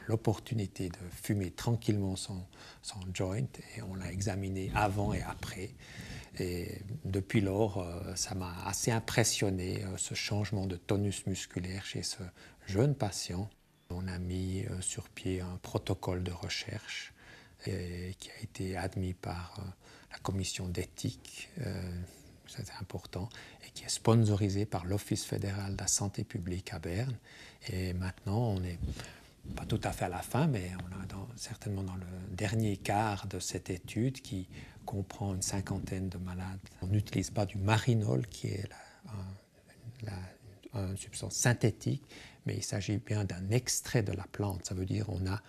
S2: l'opportunité de fumer tranquillement son joint et on l'a examiné avant et après. Et depuis lors, ça m'a assez impressionné, ce changement de tonus musculaire chez ce jeune patient. On a mis sur pied un protocole de recherche qui a été admis par la commission d'éthique, c'est important, et qui est sponsorisé par l'Office fédéral de la santé publique à Berne. Et maintenant, on n'est pas tout à fait à la fin, mais on est certainement dans le dernier quart de cette étude qui comprend une 50aine de malades. On n'utilise pas du marinol, qui est une substance synthétique, mais il s'agit bien d'un extrait de la plante. Ça veut dire qu'on a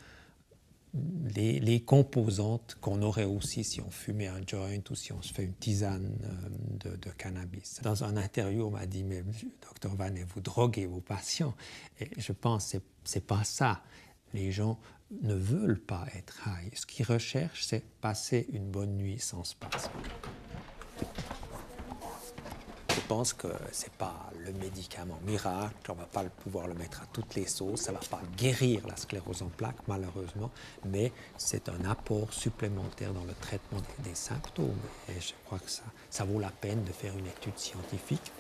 S2: les composantes qu'on aurait aussi si on fumait un joint ou si on se fait une tisane de cannabis. Dans un interview, on m'a dit « Mais Dr Van, vous droguez vos patients ?» Et je pense que ce n'est pas ça. Les gens ne veulent pas être high. Ce qu'ils recherchent, c'est passer une bonne nuit sans spasme. Je pense que ce n'est pas le médicament miracle, on ne va pas pouvoir le mettre à toutes les sauces, ça ne va pas guérir la sclérose en plaques malheureusement, mais c'est un apport supplémentaire dans le traitement des symptômes. Et je crois que ça vaut la peine de faire une étude scientifique.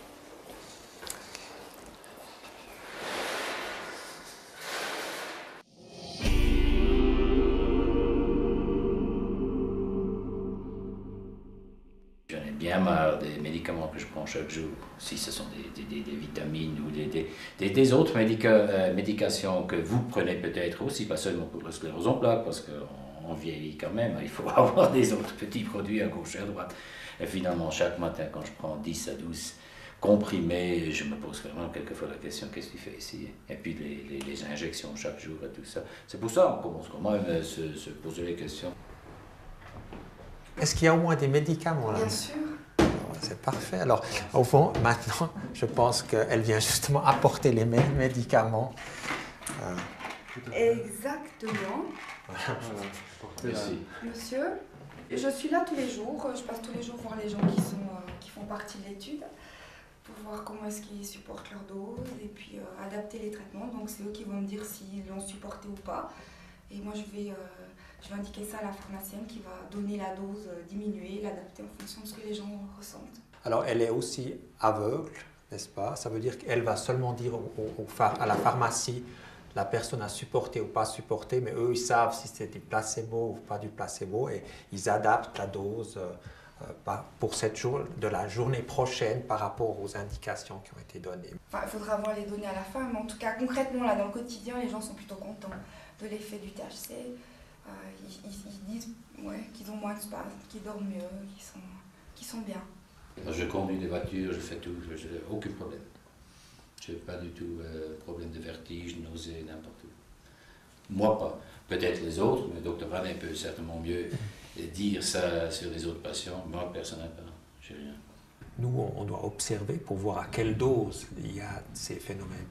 S4: Bien marre des médicaments que je prends chaque jour, si ce sont des vitamines ou des autres médications que vous prenez peut-être aussi, pas seulement pour la sclérose en plaques, parce qu'on vieillit quand même, il faut avoir des autres petits produits à gauche et à droite. Et finalement, chaque matin, quand je prends 10 à 12 comprimés, je me pose vraiment quelquefois la question, qu'est-ce que tu fais ici? Et puis les injections chaque jour et tout ça. C'est pour ça qu'on commence quand même à se poser les questions.
S2: Est-ce qu'il y a au moins des médicaments là?
S5: Bien sûr.
S2: C'est parfait. Alors, au fond, maintenant, je pense qu'elle vient justement apporter les mêmes médicaments.
S5: Exactement.
S2: Voilà.
S4: Merci.
S5: Monsieur, je suis là tous les jours. Je passe tous les jours voir les gens qui font partie de l'étude pour voir comment est-ce qu'ils supportent leur dose et puis adapter les traitements. Donc, c'est eux qui vont me dire s'ils l'ont supporté ou pas. Et moi, je vais indiquer ça à la pharmacienne qui va donner la dose, diminuer, l'adapter en fonction de ce que les gens ressentent.
S2: Alors, elle est aussi aveugle, n'est-ce pas? Ça veut dire qu'elle va seulement dire à la pharmacie la personne a supporté ou pas supporté, mais eux, ils savent si c'est du placebo ou pas du placebo et ils adaptent la dose pour de la journée prochaine par rapport aux indications qui ont été données.
S5: Enfin, il faudra voir les données à la fin, mais en tout cas, concrètement, là, dans le quotidien, les gens sont plutôt contents de l'effet du THC. Ils disent qu'ils ont moins de spasmes, qu'ils dorment mieux, qu'ils sont bien.
S4: Je conduis des voitures, je fais tout, je n'ai aucun problème. Je n'ai pas du tout problème de vertige, nausée, n'importe où. Moi pas. Peut-être les autres, mais le docteur Branet peut certainement mieux dire ça sur les autres patients. Moi, personnellement, j'ai rien.
S2: Nous, on doit observer pour voir à quelle dose il y a ces phénomènes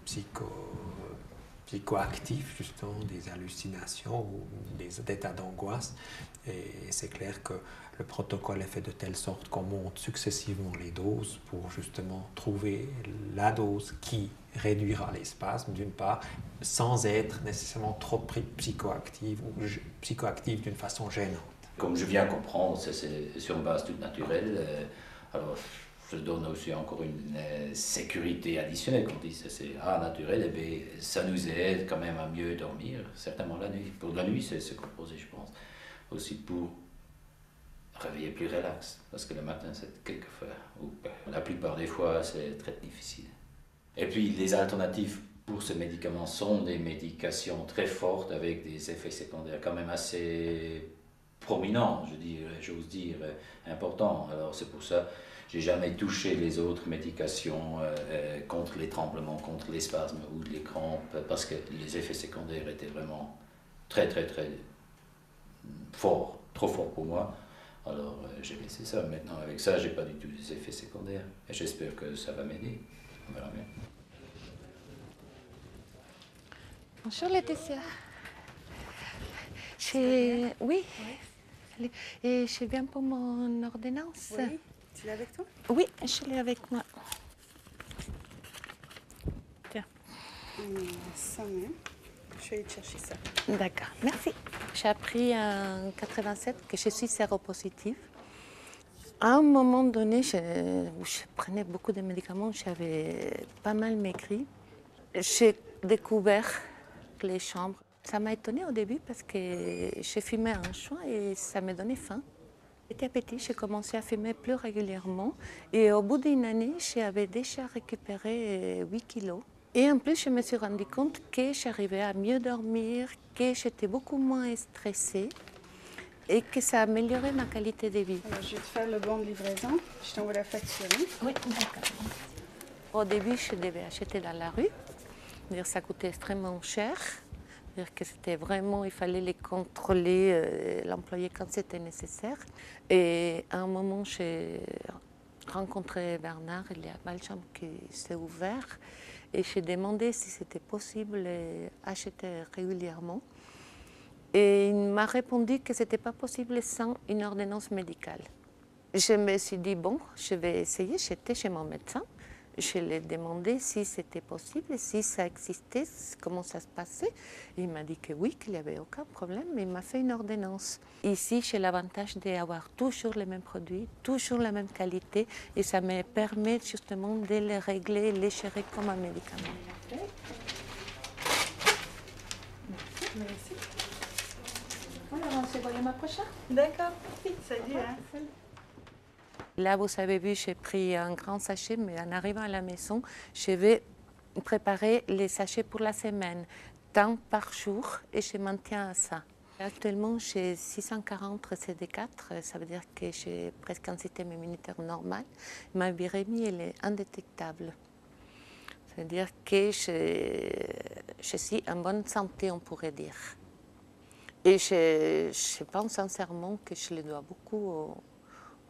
S2: psychoactifs, justement, des hallucinations ou des états d'angoisse. Et c'est clair que le protocole est fait de telle sorte qu'on monte successivement les doses pour justement trouver la dose qui réduira les spasmes, d'une part, sans être nécessairement trop psychoactive ou psychoactive d'une façon gênante.
S4: Comme je viens comprendre, c'est sur une base toute naturelle. Alors, je donne aussi encore une sécurité additionnelle, quand on dit c'est A naturel, et B, ça nous aide quand même à mieux dormir, certainement la nuit. Pour la nuit, c'est composé, je pense. Aussi pour réveiller plus relax, parce que le matin, c'est quelquefois, ou la plupart des fois, c'est très difficile. Et puis, les alternatives pour ce médicament sont des médications très fortes avec des effets secondaires quand même assez prominents, j'ose dire, importants. Alors, c'est pour ça j'ai jamais touché les autres médications contre les tremblements, contre les spasmes ou les crampes, parce que les effets secondaires étaient vraiment très, très, très forts, trop forts pour moi. Alors j'ai laissé ça. Maintenant, avec ça, j'ai pas du tout des effets secondaires. Et j'espère que ça va m'aider. On verra bien.
S23: Bonjour Laetitia. Oui. Et je viens pour mon ordonnance.
S5: Oui. Tu l'as avec toi?
S23: Oui, je l'ai avec moi. Tiens.
S5: Ça même. Je vais aller te chercher ça.
S23: D'accord, merci. J'ai appris en 87 que je suis séropositive. À un moment donné, où je prenais beaucoup de médicaments, j'avais pas mal maigri. J'ai découvert les chambres. Ça m'a étonnée au début parce que je fumais un joint et ça me donnait faim. Petit à petit, j'ai commencé à fumer plus régulièrement et au bout d'une année, j'avais déjà récupéré 8 kilos. Et en plus, je me suis rendu compte que j'arrivais à mieux dormir, que j'étais beaucoup moins stressée et que ça améliorait ma qualité de vie.
S5: Alors, je vais te faire le bon de livraison. Je t'envoie la facture.
S23: Oui, d'accord. Au début, je devais acheter dans la rue. Ça coûtait extrêmement cher. Que c'était vraiment, il fallait les contrôler, l'employé quand c'était nécessaire. Et à un moment, j'ai rencontré Bernard, il y a Balcham qui s'est ouvert, et j'ai demandé si c'était possible d'acheter régulièrement. Et il m'a répondu que ce n'était pas possible sans une ordonnance médicale. Je me suis dit, bon, je vais essayer. J'étais chez mon médecin. Je lui ai demandé si c'était possible, si ça existait, comment ça se passait. Il m'a dit que oui, qu'il n'y avait aucun problème, mais il m'a fait une ordonnance. Ici, j'ai l'avantage d'avoir toujours les mêmes produits, toujours la même qualité, et ça me permet justement de les régler, les gérer comme un médicament.
S20: Merci. Alors, on se voit le mois prochain.
S23: D'accord.
S20: Salut.
S23: Là, vous avez vu, j'ai pris un grand sachet, mais en arrivant à la maison, je vais préparer les sachets pour la semaine, tant par jour, et je maintiens à ça. Actuellement, j'ai 640 CD4, ça veut dire que j'ai presque un système immunitaire normal. Ma virémie, elle est indétectable. C'est-à-dire que je suis en bonne santé, on pourrait dire. Et je pense sincèrement que je le dois beaucoup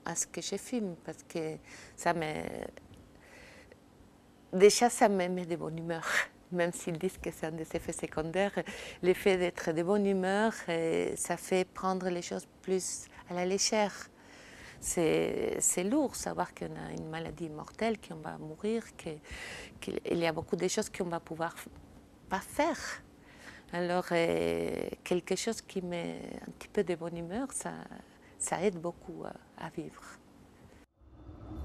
S23: à ce que je fume, parce que ça me... Déjà, ça me met de bonne humeur. Même s'ils disent que c'est un des effets secondaires, l'effet d'être de bonne humeur, ça fait prendre les choses plus à la légère. C'est lourd savoir qu'on a une maladie mortelle, qu'on va mourir, qu'il y a beaucoup de choses qu'on va pouvoir pas faire. Alors, quelque chose qui met un petit peu de bonne humeur, ça aide beaucoup à vivre.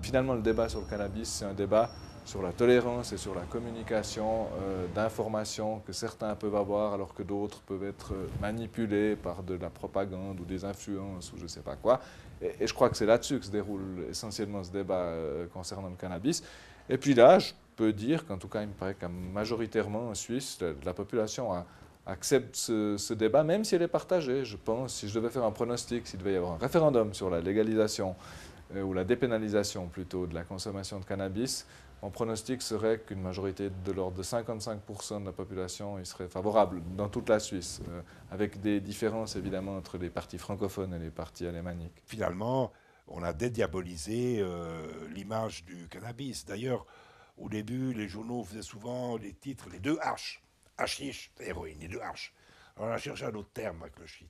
S21: Finalement, le débat sur le cannabis, c'est un débat sur la tolérance et sur la communication d'informations que certains peuvent avoir alors que d'autres peuvent être manipulés par de la propagande ou des influences ou je ne sais pas quoi. Et je crois que c'est là-dessus que se déroule essentiellement ce débat concernant le cannabis. Et puis là, je peux dire qu'en tout cas, il me paraît que majoritairement en Suisse, la population accepte ce débat, même si elle est partagée. Je pense, si je devais faire un pronostic, s'il devait y avoir un référendum sur la légalisation ou la dépénalisation plutôt de la consommation de cannabis, mon pronostic serait qu'une majorité de l'ordre de 55% de la population y serait favorable dans toute la Suisse, avec des différences évidemment entre les partis francophones et les partis alémaniques.
S1: Finalement, on a dédiabolisé l'image du cannabis. D'ailleurs, au début, les journaux faisaient souvent les titres, les deux H. Hashish, héroïne, les deux H. Alors on a cherché un autre terme avec le shit.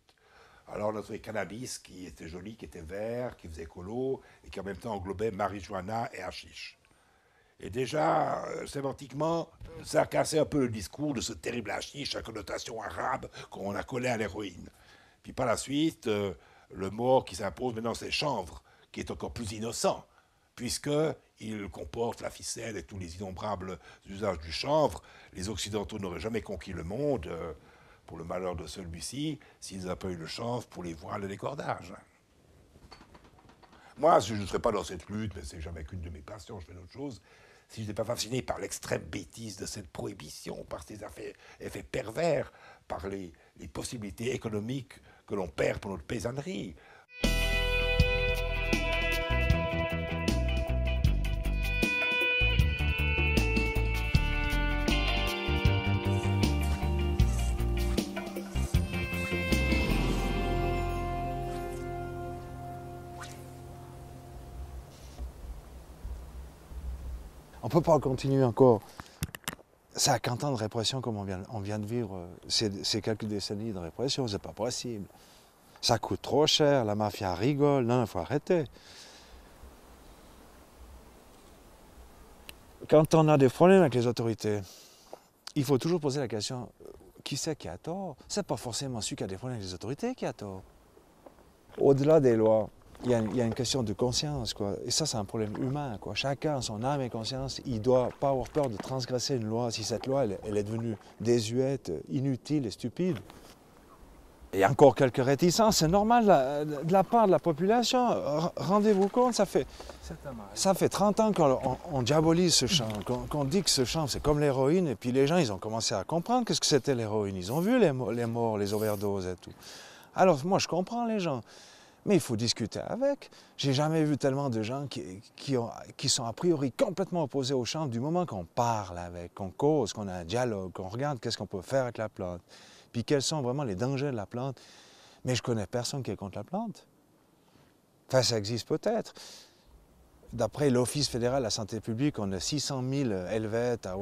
S1: Alors on a trouvé cannabis qui était joli, qui était vert, qui faisait écolo et qui en même temps englobait marijuana et hashish. Et déjà, sémantiquement, ça a cassé un peu le discours de ce terrible hashish à connotation arabe qu'on a collé à l'héroïne. Puis par la suite, le mot qui s'impose maintenant, c'est chanvre, qui est encore plus innocent, puisqu'il comporte la ficelle et tous les innombrables usages du chanvre. Les Occidentaux n'auraient jamais conquis le monde, pour le malheur de celui-ci, s'ils n'avaient pas eu le chanvre pour les voiles et les cordages. Moi, je ne serais pas dans cette lutte, mais c'est jamais qu'une de mes passions, je fais d'autres choses, si je n'étais pas fasciné par l'extrême bêtise de cette prohibition, par ses effets pervers, par les possibilités économiques que l'on perd pour notre paysannerie.
S9: On ne peut pas continuer encore. Ça a 40 ans de répression comme on vient de vivre ces quelques décennies de répression, c'est pas possible. Ça coûte trop cher, la mafia rigole, non, il faut arrêter. Quand on a des problèmes avec les autorités, il faut toujours poser la question, qui c'est qui a tort? C'est pas forcément celui qui a des problèmes avec les autorités qui a tort. Au-delà des lois, il y a une question de conscience, quoi. Et ça, c'est un problème humain, quoi. Chacun, son âme et conscience, il ne doit pas avoir peur de transgresser une loi si cette loi, elle est devenue désuète, inutile et stupide. Il y a encore quelques réticences, c'est normal de la part de la population. Rendez-vous compte, ça fait 30 ans qu'on diabolise ce chanvre, qu'on dit que ce chanvre, c'est comme l'héroïne, et puis les gens, ils ont commencé à comprendre qu'est-ce que c'était l'héroïne. Ils ont vu les morts, les overdoses et tout. Alors, moi, je comprends les gens. Mais il faut discuter avec. J'ai jamais vu tellement de gens qui sont a priori complètement opposés au chanvre du moment qu'on parle avec, qu'on cause, qu'on a un dialogue, qu'on regarde qu'est-ce qu'on peut faire avec la plante, puis quels sont vraiment les dangers de la plante. Mais je connais personne qui est contre la plante. Enfin, ça existe peut-être.
S6: D'après l'Office fédéral de la santé publique, on a 600 000 helvètes à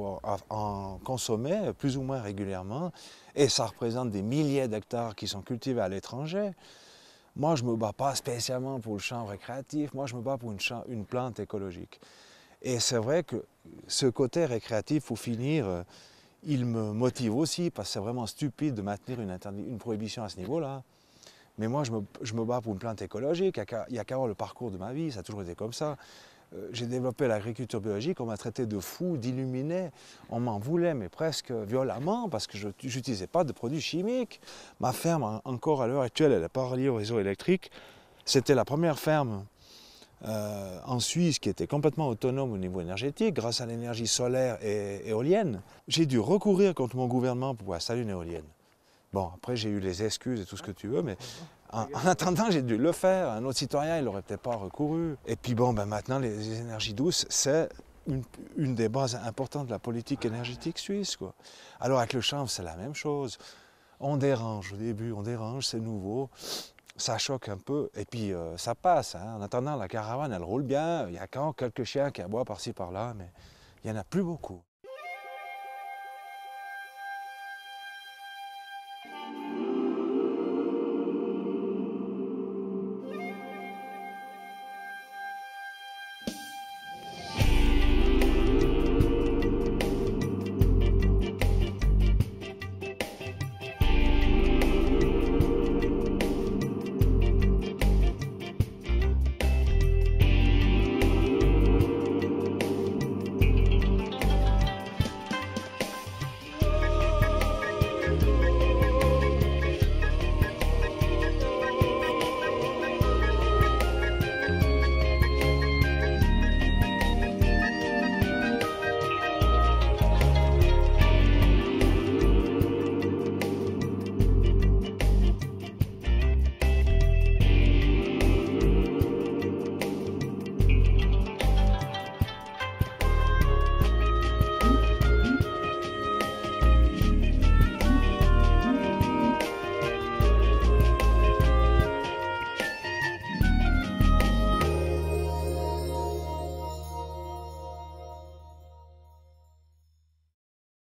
S6: en consommer, plus ou moins régulièrement, et ça représente des milliers d'hectares qui sont cultivés à l'étranger. Moi, je ne me bats pas spécialement pour le champ récréatif, moi je me bats pour une plante écologique. Et c'est vrai que ce côté récréatif, pour finir, il me motive aussi, parce que c'est vraiment stupide de maintenir une prohibition à ce niveau-là. Mais moi, je me bats pour une plante écologique, il n'y a qu'à voir le parcours de ma vie, ça a toujours été comme ça. J'ai développé l'agriculture biologique, on m'a traité de fou, d'illuminé, on m'en voulait, mais presque violemment, parce que je n'utilisais pas de produits chimiques. Ma ferme, encore à l'heure actuelle, elle n'est pas reliée au réseau électrique. C'était la première ferme en Suisse qui était complètement autonome au niveau énergétique, grâce à l'énergie solaire et éolienne. J'ai dû recourir contre mon gouvernement pour installer une éolienne. Bon, après j'ai eu les excuses et tout ce que tu veux, mais en attendant j'ai dû le faire. Un autre citoyen, il n'aurait peut-être pas recouru. Et puis bon, maintenant les énergies douces, c'est une des bases importantes de la politique énergétique suisse, quoi. Alors avec le chanvre, c'est la même chose. On dérange au début, on dérange, c'est nouveau. Ça choque un peu, et puis ça passe. Hein. En attendant, la caravane, elle roule bien. Il y a quand quelques chiens qui aboient par-ci, par-là, mais il n'y en a plus beaucoup.